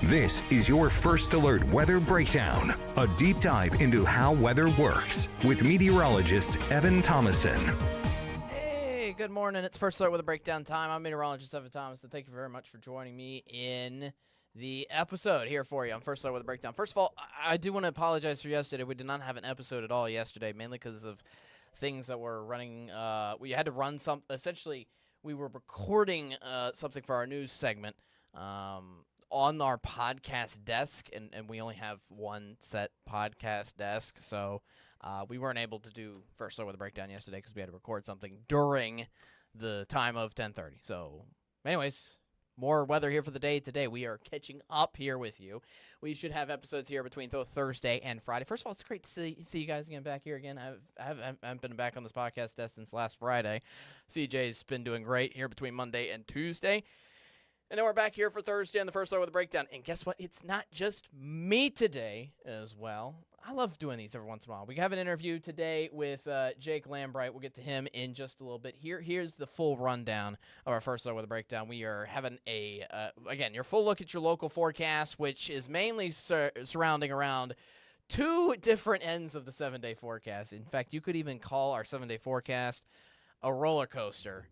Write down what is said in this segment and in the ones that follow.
This is your First Alert Weather Breakdown, a deep dive into how weather works with meteorologist Evan Thomason. Hey, good morning. It's First Alert Weather Breakdown time. I'm meteorologist Evan Thomason. Thank you very much for joining me in the episode here for you on First Alert Weather Breakdown. First of all, I do want to apologize for yesterday. We did not have an episode at all yesterday, mainly because of things that were running. We had to run some. Essentially, we were recording something for our news segment on our podcast desk, and we only have one set podcast desk, so we weren't able to do First Alert Weather Breakdown yesterday because we had to record something during the time of 10:30. So, anyways, more weather here for the day today. We are catching up here with you. We should have episodes here between both Thursday and Friday. First of all, it's great to see you guys again back here again. I haven't been back on this podcast desk since last Friday. CJ's been doing great here between Monday and Tuesday. And then we're back here for Thursday on the First Alert Weather Breakdown. And guess what? It's not just me today as well. I love doing these every once in a while. We have an interview today with Jake Lambright. We'll get to him in just a little bit. Here's the full rundown of our First Alert Weather Breakdown. We are having again, your full look at your local forecast, which is mainly surrounding around two different ends of the 7-day forecast. In fact, you could even call our 7-day forecast a roller coaster.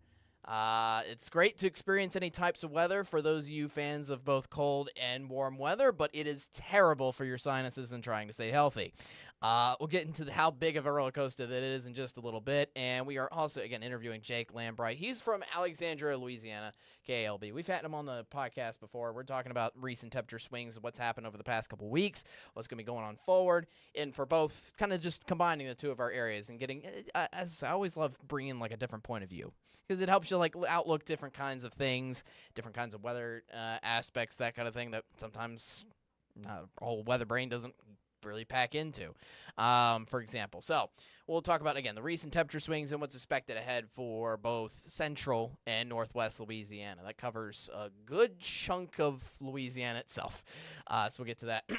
It's great to experience any types of weather for those of you fans of both cold and warm weather, but it is terrible for your sinuses and trying to stay healthy. We'll get into how big of a roller coaster that it is in just a little bit, and we are also, again, interviewing Jake Lambright. He's from Alexandria, Louisiana, KALB. We've had him on the podcast before. We're talking about recent temperature swings and what's happened over the past couple weeks, what's going to be going on forward, and for both, kind of just combining the two of our areas and getting, as I always love bringing like a different point of view, because it helps you like outlook different kinds of things, different kinds of weather aspects, that kind of thing that sometimes our whole weather brain doesn't really pack into, for example. So we'll talk about, again, the recent temperature swings and what's expected ahead for both central and northwest Louisiana. That covers a good chunk of Louisiana itself. So we'll get to that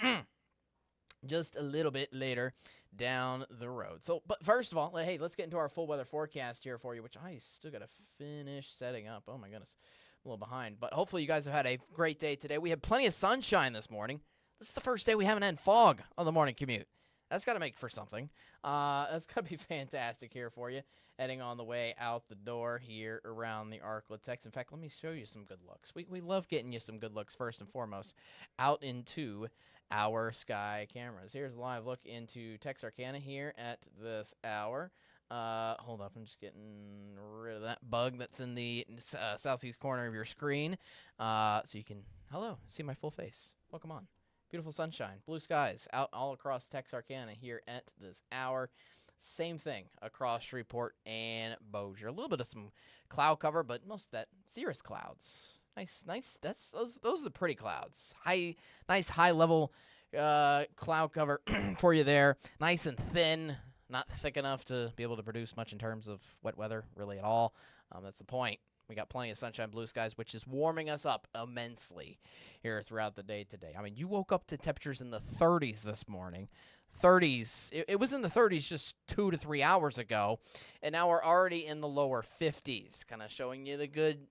just a little bit later down the road. So, but first of all, hey, let's get into our full weather forecast here for you, which I still got to finish setting up. Oh my goodness, I'm a little behind, but hopefully you guys have had a great day today. We had plenty of sunshine this morning. This is the first day we haven't had fog on the morning commute. That's got to make for something. That's going to be fantastic here for you, heading on the way out the door here around the Arklatex. In fact, let me show you some good looks. We love getting you some good looks first and foremost out into our sky cameras. Here's a live look into Texarkana here at this hour. Hold up, I'm just getting rid of that bug that's in the southeast corner of your screen, so you can, see my full face. Welcome on. Beautiful sunshine, blue skies out all across Texarkana here at this hour. Same thing across Shreveport and Bossier. A little bit of some cloud cover, but most of that cirrus clouds. Nice. Those are the pretty clouds. Nice high level cloud cover for you there. Nice and thin, not thick enough to be able to produce much in terms of wet weather really at all. That's the point. We got plenty of sunshine, blue skies, which is warming us up immensely here throughout the day today. I mean, you woke up to temperatures in the 30s this morning. 30s. It was in the 30s just 2 to 3 hours ago, and now we're already in the lower 50s, kind of showing you the good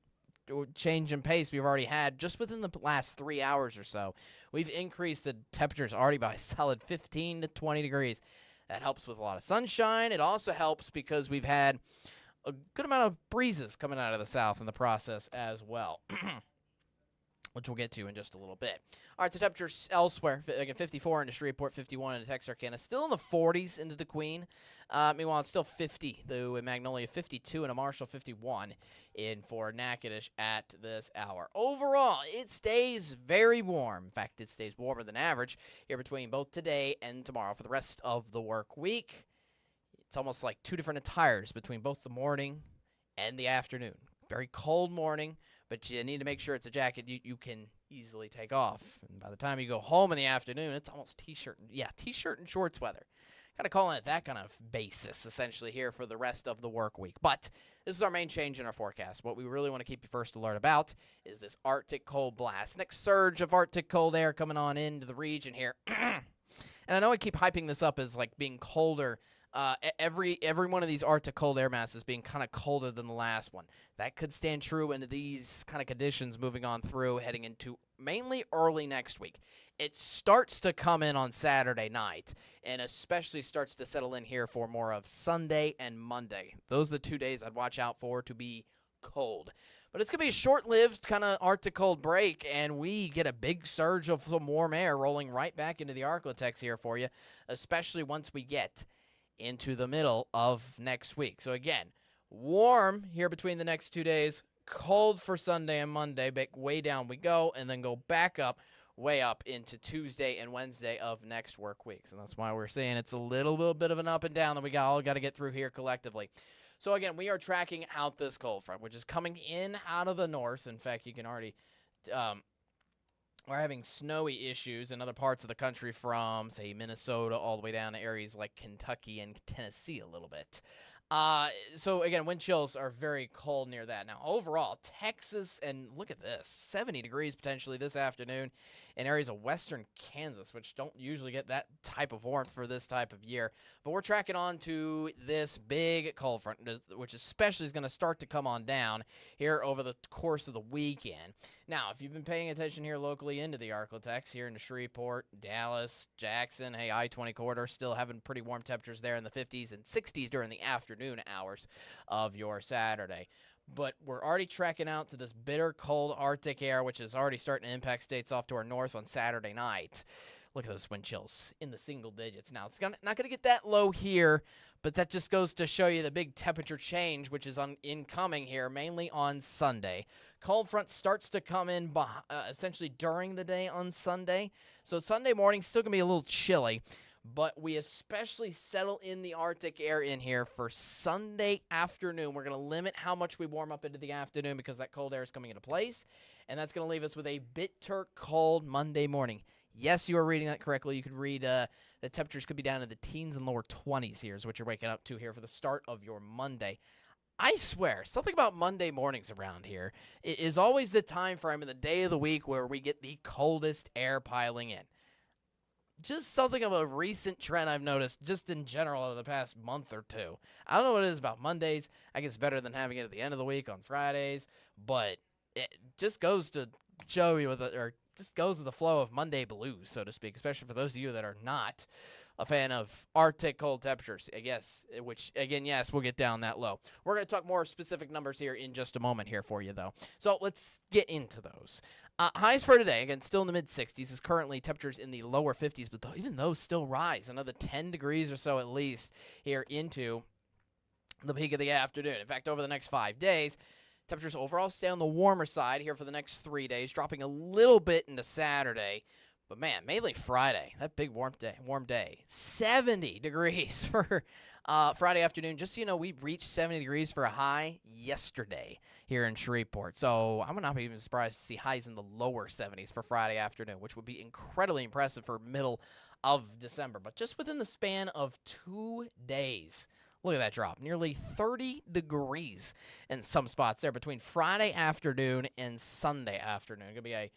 change in pace we've already had just within the last 3 hours or so. We've increased the temperatures already by a solid 15 to 20 degrees. That helps with a lot of sunshine. It also helps because we've had a good amount of breezes coming out of the south in the process as well, which we'll get to in just a little bit. All right, so temperatures elsewhere, again, 54 into Shreveport, 51 into Texarkana, still in the 40s into the Queen. Meanwhile, it's still 50, though, in Magnolia, 52 into Marshall, 51 in for Natchitoches at this hour. Overall, it stays very warm. In fact, it stays warmer than average here between both today and tomorrow for the rest of the work week. It's almost like two different attires between both the morning and the afternoon. Very cold morning, but you need to make sure it's a jacket you can easily take off. And by the time you go home in the afternoon, it's almost t-shirt and shorts weather. Kind of calling it that kind of basis, essentially, here for the rest of the work week. But this is our main change in our forecast. What we really want to keep you first alert about is this Arctic cold blast. Next surge of Arctic cold air coming on into the region here. And I know I keep hyping this up as like being colder. Every one of these Arctic cold air masses being kind of colder than the last one. That could stand true into these kind of conditions moving on through, heading into mainly early next week. It starts to come in on Saturday night, and especially starts to settle in here for more of Sunday and Monday. Those are the 2 days I'd watch out for to be cold. But it's going to be a short-lived kind of Arctic cold break, and we get a big surge of some warm air rolling right back into the Arklatex here for you, especially once we get into the middle of next week. So again, warm here between the next 2 days, cold for Sunday and Monday, but way down we go, and then go back up, way up into Tuesday and Wednesday of next work week. So that's why we're saying it's a little bit of an up and down that we all got to get through here collectively. So again, we are tracking out this cold front, which is coming in out of the north. In fact, you can already, we're having snowy issues in other parts of the country from, say, Minnesota all the way down to areas like Kentucky and Tennessee a little bit. So again, wind chills are very cold near that. Now, overall, Texas, and look at this, 70 degrees potentially this afternoon in areas of western Kansas, which don't usually get that type of warmth for this type of year. But we're tracking on to this big cold front, which especially is going to start to come on down here over the course of the weekend. Now, if you've been paying attention here locally into the Arklatex, here in Shreveport, Dallas, Jackson, hey, I-20 corridor, still having pretty warm temperatures there in the 50s and 60s during the afternoon hours of your Saturday. But we're already tracking out to this bitter, cold Arctic air, which is already starting to impact states off to our north on Saturday night. Look at those wind chills in the single digits. Now, it's not going to get that low here, but that just goes to show you the big temperature change, which is incoming here, mainly on Sunday. Cold front starts to come in essentially during the day on Sunday. So Sunday morning still going to be a little chilly. But we especially settle in the Arctic air in here for Sunday afternoon. We're going to limit how much we warm up into the afternoon because that cold air is coming into place. And that's going to leave us with a bitter cold Monday morning. Yes, you are reading that correctly. You could read the temperatures could be down in the teens and lower 20s here is what you're waking up to here for the start of your Monday. I swear, something about Monday mornings around here is always the time frame of the day of the week where we get the coldest air piling in. Just something of a recent trend I've noticed just in general over the past month or two. I don't know what it is about Mondays. I guess it's better than having it at the end of the week on Fridays, but it just goes to show you just goes with the flow of Monday blues, so to speak, especially for those of you that are not a fan of Arctic cold temperatures, I guess, which, again, yes, we'll get down that low. We're going to talk more specific numbers here in just a moment here for you, though. So let's get into those. Highs for today, again, still in the mid-60s, is currently temperatures in the lower 50s, but even those still rise another 10 degrees or so at least here into the peak of the afternoon. In fact, over the next 5 days, temperatures overall stay on the warmer side here for the next 3 days, dropping a little bit into Saturday. But, man, mainly Friday, that big warm day, 70 degrees for Friday afternoon. Just so you know, we reached 70 degrees for a high yesterday here in Shreveport. So I'm not even surprised to see highs in the lower 70s for Friday afternoon, which would be incredibly impressive for middle of December. But just within the span of 2 days, look at that drop. Nearly 30 degrees in some spots there between Friday afternoon and Sunday afternoon. It's going to be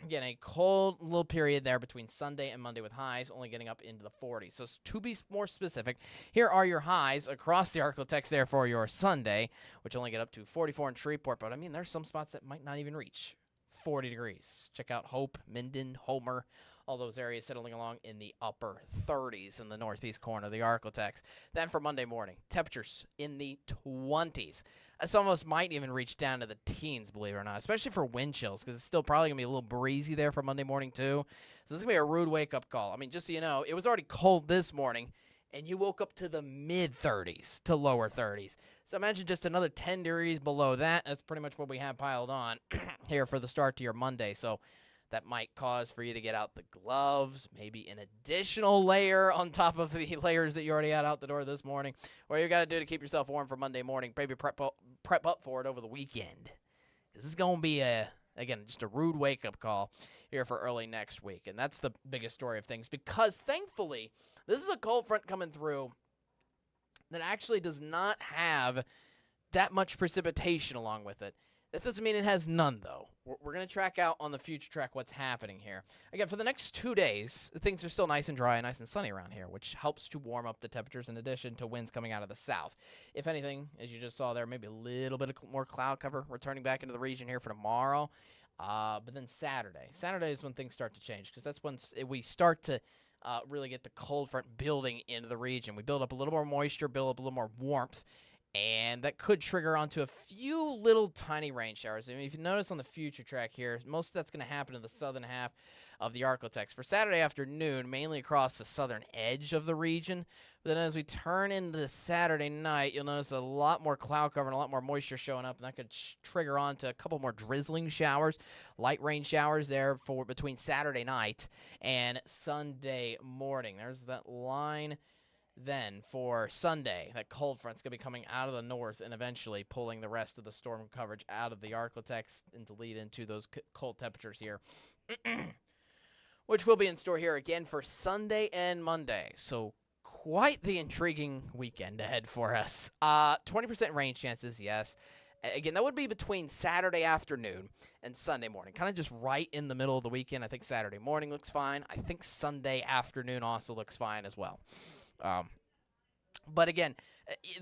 again, a cold little period there between Sunday and Monday with highs only getting up into the 40s. So to be more specific, here are your highs across the Arklatex there for your Sunday, which only get up to 44 in Shreveport. But, I mean, there's some spots that might not even reach 40 degrees. Check out Hope, Minden, Homer, all those areas settling along in the upper 30s in the northeast corner of the Arklatex. Then for Monday morning, temperatures in the 20s. This almost might even reach down to the teens, believe it or not, especially for wind chills, because it's still probably going to be a little breezy there for Monday morning, too. So this is going to be a rude wake-up call. I mean, just so you know, it was already cold this morning, and you woke up to the mid-30s to lower 30s. So imagine just another 10 degrees below that. That's pretty much what we have piled on here for the start to your Monday. So that might cause for you to get out the gloves, maybe an additional layer on top of the layers that you already had out the door this morning. What you got to do to keep yourself warm for Monday morning, maybe prep up for it over the weekend. This is going to be, again, just a rude wake-up call here for early next week. And that's the biggest story of things because, thankfully, this is a cold front coming through that actually does not have that much precipitation along with it. That doesn't mean it has none, though. We're going to track out on the future track what's happening here. Again, for the next 2 days, things are still nice and dry and nice and sunny around here, which helps to warm up the temperatures in addition to winds coming out of the south. If anything, as you just saw there, maybe a little bit of more cloud cover returning back into the region here for tomorrow. But then Saturday is when things start to change because that's when we start to really get the cold front building into the region. We build up a little more moisture, build up a little more warmth, and that could trigger onto a few little tiny rain showers. I mean, if you notice on the future track here, most of that's going to happen in the southern half of the Arklatex. For Saturday afternoon, mainly across the southern edge of the region. But then as we turn into Saturday night, you'll notice a lot more cloud cover and a lot more moisture showing up, and that could trigger on to a couple more drizzling showers, light rain showers there for between Saturday night and Sunday morning. There's that line. Then for Sunday, that cold front's going to be coming out of the north and eventually pulling the rest of the storm coverage out of the Arklatex and to lead into those cold temperatures here, which will be in store here again for Sunday and Monday. So quite the intriguing weekend ahead for us. 20% rain chances, yes. Again, that would be between Saturday afternoon and Sunday morning, kind of just right in the middle of the weekend. I think Saturday morning looks fine. I think Sunday afternoon also looks fine as well. But again,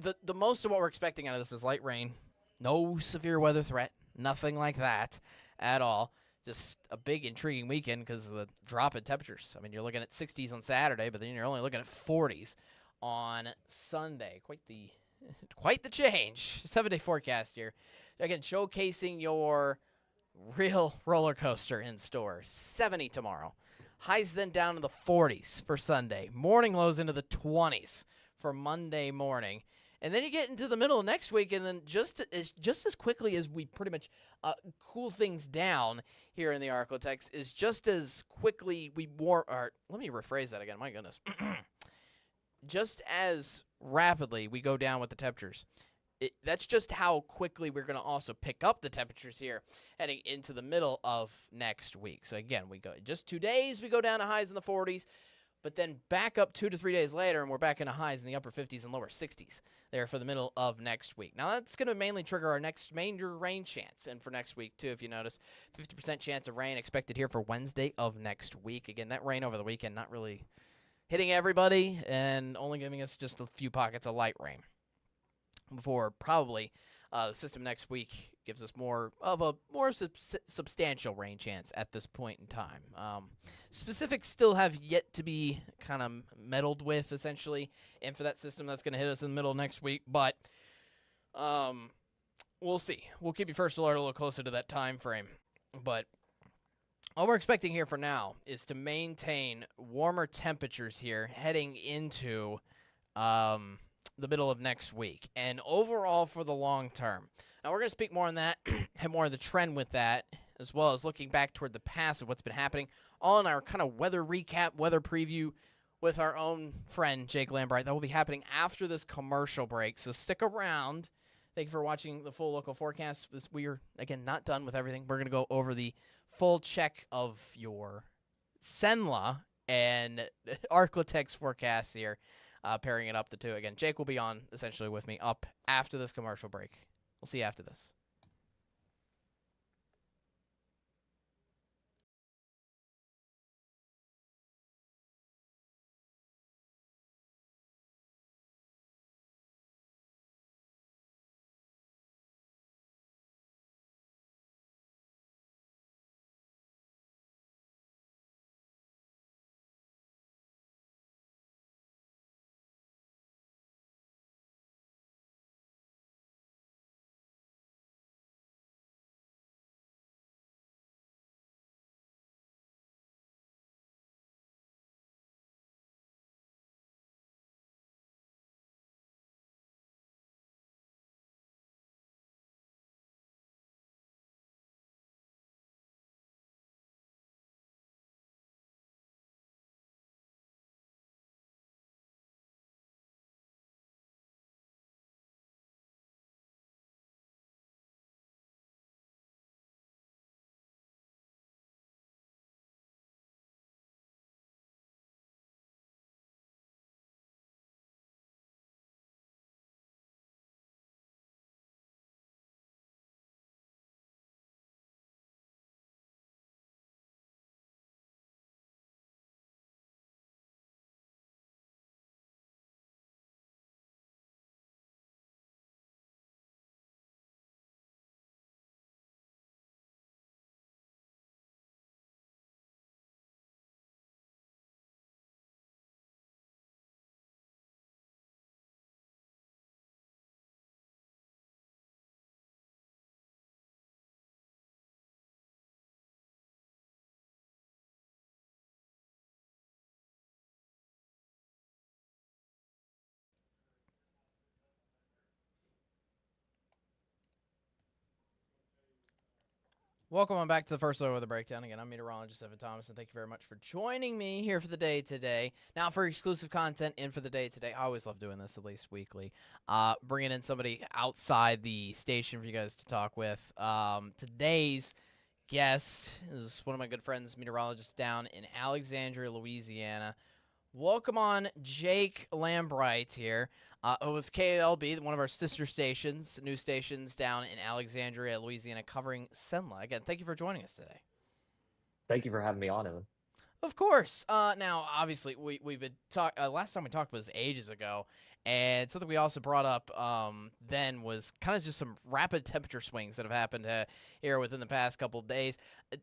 the most of what we're expecting out of this is light rain. No severe weather threat. Nothing like that at all. Just a big intriguing weekend because of the drop in temperatures. I mean, you're looking at 60s on Saturday, but then you're only looking at 40s on Sunday. Quite the change. 7-day forecast here. Again, showcasing your real roller coaster in store. 70 tomorrow. Highs then down to the 40s for Sunday. Morning lows into the 20s for Monday morning. And then you get into the middle of next week, and then just as quickly as we pretty much cool things down here in the Arklatex, is just as quickly we let me rephrase that again. My goodness. Just as rapidly we go down with the temperatures. That's just how quickly we're going to also pick up the temperatures here heading into the middle of next week. So again, we go just 2 days, we go down to highs in the 40s, but then back up 2 to 3 days later, and we're back into highs in the upper 50s and lower 60s there for the middle of next week. Now, that's going to mainly trigger our next major rain chance. And for next week, too, if you notice, 50% chance of rain expected here for Wednesday of next week. Again, that rain over the weekend not really hitting everybody and only giving us just a few pockets of light rain. Before probably the system next week gives us more substantial rain chance at this point in time. Specifics still have yet to be kind of meddled with, essentially, and for that system that's going to hit us in the middle of next week. But we'll see. We'll keep you first alert a little closer to that time frame. But all we're expecting here for now is to maintain warmer temperatures here heading into the middle of next week, and overall for the long term. Now, we're going to speak more on that and more of the trend with that, as well as looking back toward the past of what's been happening, all in our kind of weather recap, weather preview with our own friend, Jake Lambright. That will be happening after this commercial break, so stick around. Thank you for watching the full local forecast. We are, again, not done with everything. We're going to go over the full check of your Senla and Arklatex forecasts here. Pairing it up the two. Again, Jake will be on essentially with me up after this commercial break. We'll see you after this. Welcome on back to the First Look with a Breakdown. Again, I'm meteorologist Evan Thomas, and thank you very much for joining me here for the day today. Now, for exclusive content and for the day today, I always love doing this at least weekly. Bringing in somebody outside the station for you guys to talk with. Today's guest is one of my good friends, meteorologist down in Alexandria, Louisiana. Welcome on Jake Lambright here with KALB, one of our sister stations, news stations down in Alexandria, Louisiana, covering SENLA. Again, thank you for joining us today. Thank you for having me on, Evan. Of course. Now, obviously, we've been last time we talked was ages ago, and something we also brought up then was kind of just some rapid temperature swings that have happened here within the past couple of days.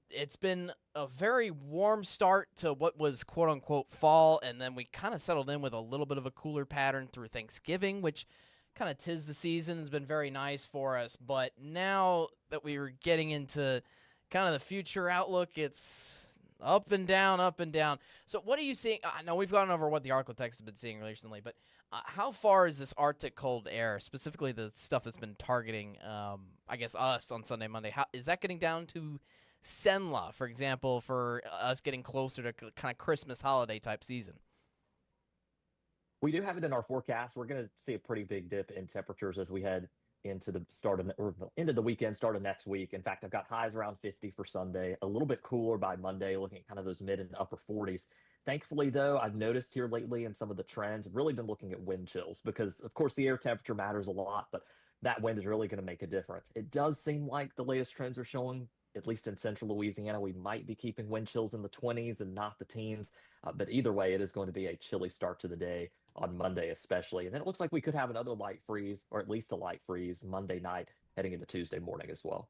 It's been a very warm start to what was quote-unquote fall, and then we kind of settled in with a little bit of a cooler pattern through Thanksgiving, which kind of tis the season, has been very nice for us. But now that we were getting into kind of the future outlook, it's up and down, up and down. So what are you seeing? I know we've gone over what the Arctic has been seeing recently, but how far is this Arctic cold air, specifically the stuff that's been targeting, I guess, us on Sunday, Monday? How is that getting down to SENLA, for example, for us getting closer to kind of Christmas holiday type season? We do have it in our forecast. We're going to see a pretty big dip in temperatures as we head into the start of or the end of the weekend, start of next week. In fact, I've got highs around 50 for Sunday, a little bit cooler by Monday, looking at kind of those mid and upper 40s. Thankfully, though, I've noticed here lately in some of the trends, I've really been looking at wind chills because, of course, the air temperature matters a lot, but that wind is really going to make a difference. It does seem like the latest trends are showing, at least in central Louisiana, we might be keeping wind chills in the 20s and not the teens. But either way, it is going to be a chilly start to the day on Monday, especially. And then it looks like we could have another light freeze, or at least a light freeze Monday night heading into Tuesday morning as well.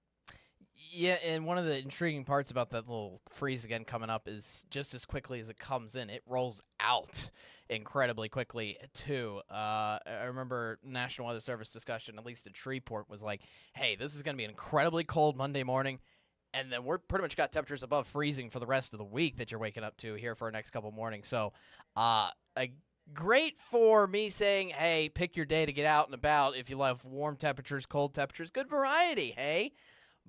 Yeah, and one of the intriguing parts about that little freeze again coming up is just as quickly as it comes in, it rolls out incredibly quickly, too. I remember National Weather Service discussion, at least at Shreveport, was like, hey, this is going to be incredibly cold Monday morning, and then we're pretty much got temperatures above freezing for the rest of the week that you're waking up to here for our next couple mornings. So, great for me saying, hey, pick your day to get out and about if you love warm temperatures, cold temperatures, good variety, hey?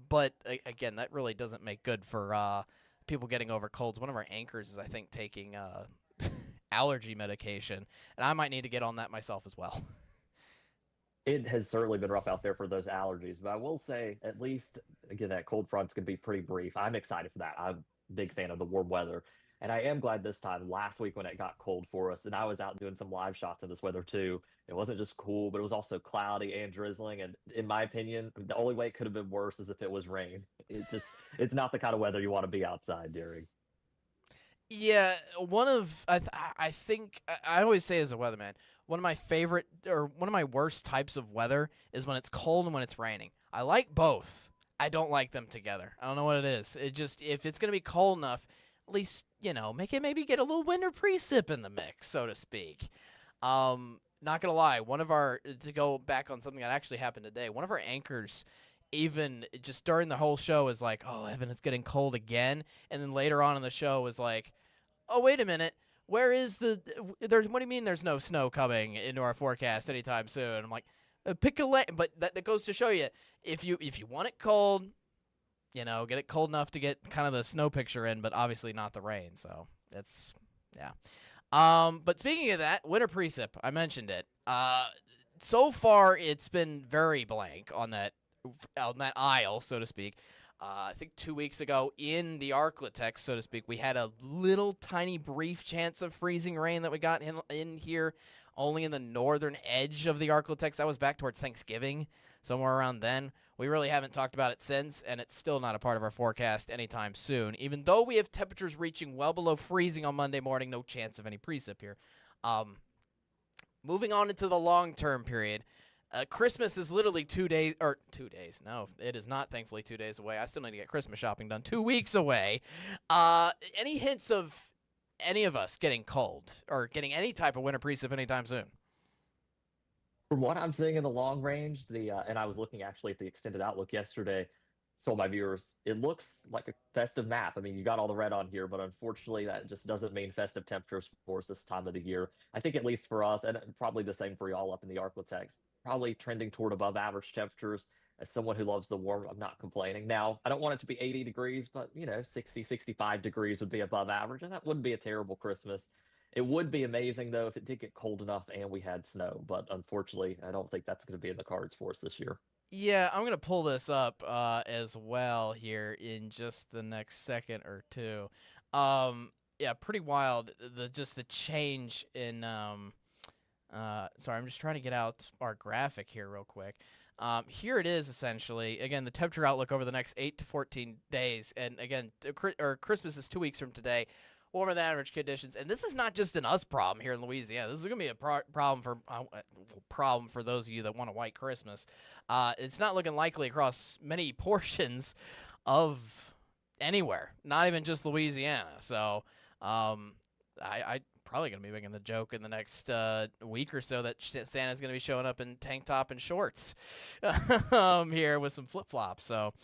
But, again, that really doesn't make good for people getting over colds. One of our anchors is, I think, taking allergy medication, and I might need to get on that myself as well. It has certainly been rough out there for those allergies, but I will say, at least, again, that cold front's going to be pretty brief. I'm excited for that. I'm a big fan of the warm weather. And I am glad this time, last week when it got cold for us, and I was out doing some live shots in this weather too. It wasn't just cool, but it was also cloudy and drizzling. And in my opinion, the only way it could have been worse is if it was rain. It's not the kind of weather you want to be outside during. Yeah, I think I always say as a weatherman, one of my favorite or one of my worst types of weather is when it's cold and when it's raining. I like both. I don't like them together. I don't know what it is. It just if it's gonna be cold enough, at least make it maybe get a little winter precip in the mix, so to speak. Not gonna lie, one of our to go back on something that actually happened today. One of our anchors, even just during the whole show, is like, "Oh, Evan, it's getting cold again," and then later on in the show was like, oh, wait a minute. Where is there's what do you mean there's no snow coming into our forecast anytime soon? I'm like, pick a lane. But that goes to show you, if you want it cold, get it cold enough to get kind of the snow picture in, but obviously not the rain. So that's, yeah. But speaking of that, winter precip, I mentioned it. So far it's been very blank on that aisle, so to speak. I think 2 weeks ago in the Arclitex, so to speak, we had a little tiny brief chance of freezing rain that we got in here only in the northern edge of the Arclitex. That was back towards Thanksgiving, somewhere around then. We really haven't talked about it since, and it's still not a part of our forecast anytime soon. Even though we have temperatures reaching well below freezing on Monday morning, no chance of any precip here. Moving on into the long-term period. Christmas is literally 2 days, or 2 days. No, it is not, thankfully, 2 days away. I still need to get Christmas shopping done. 2 weeks away. Any hints of any of us getting cold or getting any type of winter precip anytime soon? From what I'm seeing in the long range, and I was looking actually at the extended outlook yesterday, told my viewers, it looks like a festive map. I mean, you got all the red on here, but unfortunately, that just doesn't mean festive temperatures for us this time of the year. I think at least for us, and probably the same for y'all up in the Arclitex, probably trending toward above average temperatures. as someone who loves the warm, I'm not complaining. Now, I don't want it to be 80 degrees, but 60, 65 degrees would be above average, and that wouldn't be a terrible Christmas. It would be amazing though if it did get cold enough and we had snow, but unfortunately, I don't think that's going to be in the cards for us this year. Yeah, I'm gonna pull this up as well here in just the next second or two. Yeah, pretty wild. The change in sorry, I'm just trying to get out our graphic here real quick. Here it is essentially. Again, the temperature outlook over the next 8 to 14 days, and again, Christmas is 2 weeks from today. Warmer than average conditions, and this is not just an us problem here in Louisiana. This is going to be a problem for those of you that want a white Christmas. It's not looking likely across many portions of anywhere, not even just Louisiana. So, I probably going to be making the joke in the next week or so that Santa's going to be showing up in tank top and shorts here with some flip flops. So,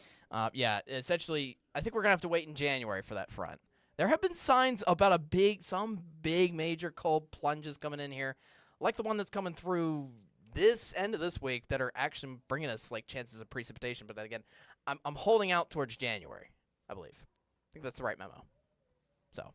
yeah, essentially, I think we're going to have to wait in January for that front. There have been signs about some big major cold plunges coming in here, like the one that's coming through this end of this week that are actually bringing us like chances of precipitation. But again, I'm holding out towards January, I believe. I think that's the right memo. So.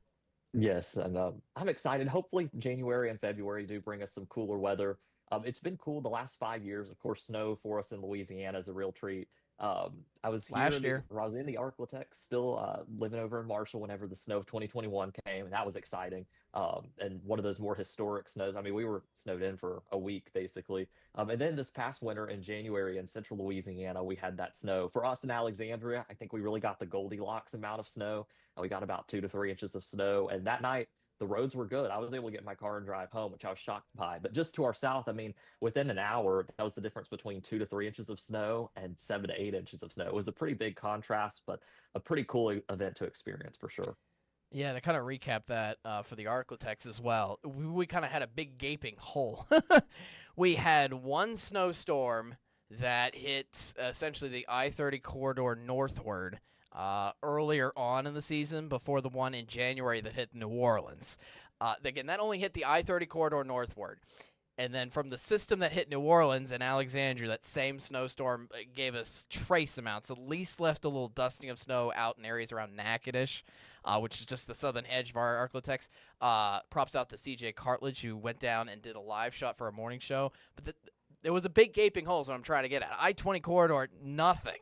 Yes, and I'm excited. Hopefully, January and February do bring us some cooler weather. It's been cool the last 5 years. Of course, snow for us in Louisiana is a real treat. I was here Last year. or I was in the Arklatex, still living over in Marshall whenever the snow of 2021 came, and that was exciting. And one of those more historic snows. I mean, we were snowed in for a week basically. And then this past winter in January in central Louisiana, we had that snow. For us in Alexandria, I think we really got the Goldilocks amount of snow. We got about 2 to 3 inches of snow, and that night the roads were good. I was able to get in my car and drive home, which I was shocked by. But just to our south, I mean, within an hour, that was the difference between 2 to 3 inches of snow and 7 to 8 inches of snow. It was a pretty big contrast, but a pretty cool event to experience for sure. Yeah, to kind of recap that for the Arklatex as well, we kind of had a big gaping hole. We had one snowstorm that hit essentially the I-30 corridor northward earlier on in the season before the one in January that hit New Orleans. Again, that only hit the I-30 corridor northward. And then from the system that hit New Orleans and Alexandria, that same snowstorm gave us trace amounts, at least left a little dusting of snow out in areas around Natchitoches, which is just the southern edge of our Arklatex. Props out to CJ Cartledge, who went down and did a live shot for a morning show. But there was a big gaping hole is what I'm trying to get at. I-20 corridor, nothing.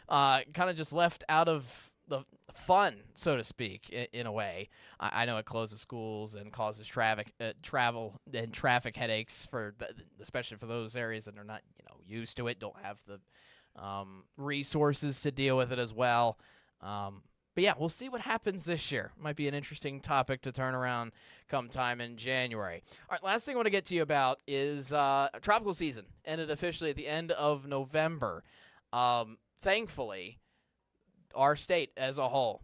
Kind of just left out of the fun, so to speak, in a way. I know it closes schools and causes travel and traffic headaches especially for those areas that are not used to it, don't have the resources to deal with it as well. But yeah, we'll see what happens this year. Might be an interesting topic to turn around come time in January. All right, last thing I want to get to you about is tropical season ended officially at the end of November. Thankfully, our state as a whole,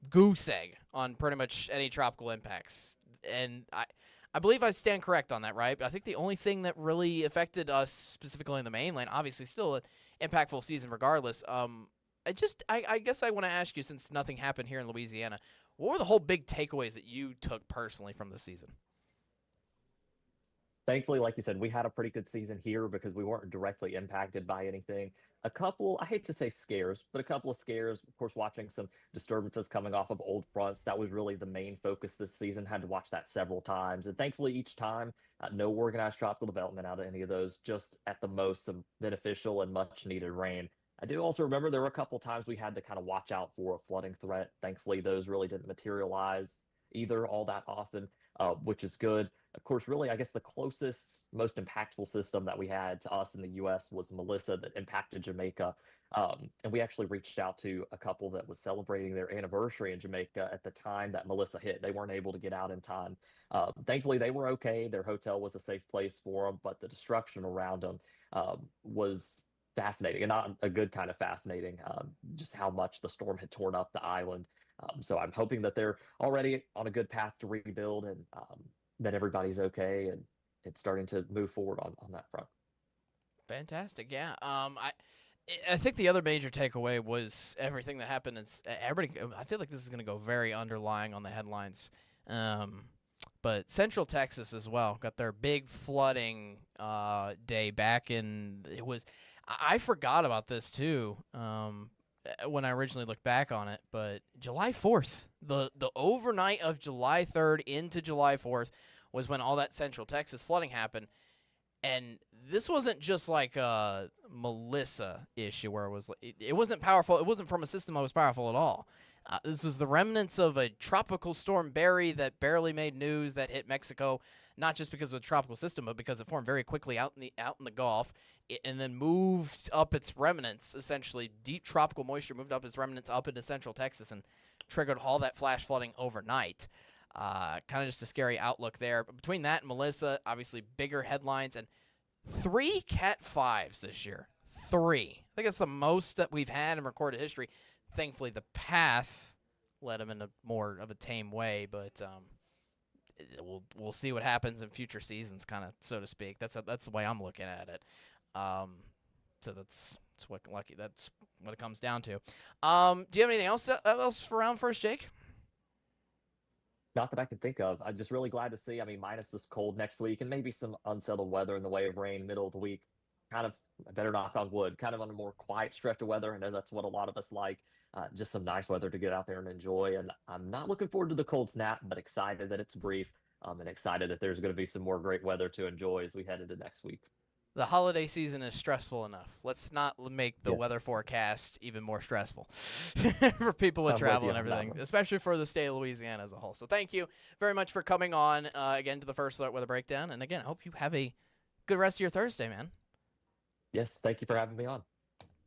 goose egg on pretty much any tropical impacts. And I believe I stand correct on that, right? I think the only thing that really affected us specifically in the mainland, obviously still an impactful season regardless. I guess I want to ask you, since nothing happened here in Louisiana, what were the whole big takeaways that you took personally from the season? Thankfully, like you said, we had a pretty good season here because we weren't directly impacted by anything. A couple, I hate to say scares, but a couple of scares. Of course, watching some disturbances coming off of old fronts. That was really the main focus this season. Had to watch that several times. And thankfully, each time, no organized tropical development out of any of those, just at the most some beneficial and much needed rain. I do also remember there were a couple times we had to kind of watch out for a flooding threat. Thankfully, those really didn't materialize either all that often, which is good. Of course, really, I guess the closest, most impactful system that we had to us in the U.S. was Melissa that impacted Jamaica. And we actually reached out to a couple that was celebrating their anniversary in Jamaica at the time that Melissa hit. They weren't able to get out in time. Thankfully, they were okay. Their hotel was a safe place for them, but the destruction around them was fascinating, and not a good kind of fascinating, just how much the storm had torn up the island. So I'm hoping that they're already on a good path to rebuild, and that everybody's okay and it's starting to move forward on that front. Fantastic, yeah. I think the other major takeaway was everything that happened. Everybody, I feel like this is going to go very underlying on the headlines. But Central Texas as well got their big flooding day back in. I forgot about this too. When I originally looked back on it, but July 4th, the overnight of July 3rd into July 4th was when all that Central Texas flooding happened. And this wasn't just like a Melissa issue where it wasn't powerful. It wasn't from a system that was powerful at all. This was the remnants of a tropical storm Barry that barely made news that hit Mexico, not just because of the tropical system, but because it formed very quickly out in the Gulf, and then moved up its remnants. Essentially, deep tropical moisture moved up its remnants up into Central Texas and triggered all that flash flooding overnight. Kind of just a scary outlook there. But between that and Melissa, obviously bigger headlines, and 3 Cat 5s this year. 3. I think that's the most that we've had in recorded history. Thankfully, the path led them in a more of a tame way, but we'll see what happens in future seasons, kind of, so to speak. That's the way I'm looking at it. So that's what it comes down to. Do you have anything else for round first, Jake? Not that I can think of. I'm just really glad to see. I mean, minus this cold next week and maybe some unsettled weather in the way of rain middle of the week. Kind of, I better knock on wood, kind of on a more quiet stretch of weather. I know that's what a lot of us like. Just some nice weather to get out there and enjoy. And I'm not looking forward to the cold snap, but excited that it's brief. And excited that there's going to be some more great weather to enjoy as we head into next week. The holiday season is stressful enough. Let's not make the weather forecast even more stressful for people with travel and everything, especially for the state of Louisiana as a whole. So thank you very much for coming on again to the First Alert Weather Breakdown. And again, I hope you have a good rest of your Thursday, man. Yes, thank you for having me on.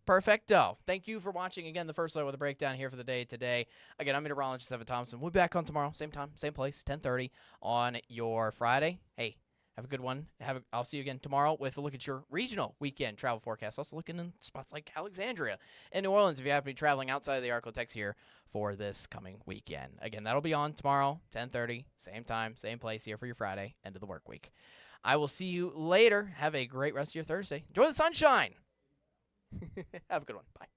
Perfecto. Thank you for watching again the First Alert Weather Breakdown here for the day today. Again, I'm meteorologist Evan Thompson. We'll be back on tomorrow, same time, same place, 10:30 on your Friday. Hey, have a good one. I'll see you again tomorrow with a look at your regional weekend travel forecast. Also looking in spots like Alexandria and New Orleans if you happen to be traveling outside of the Arklatex here for this coming weekend. Again, that'll be on tomorrow, 10:30, same time, same place here for your Friday, end of the work week. I will see you later. Have a great rest of your Thursday. Enjoy the sunshine. Have a good one. Bye.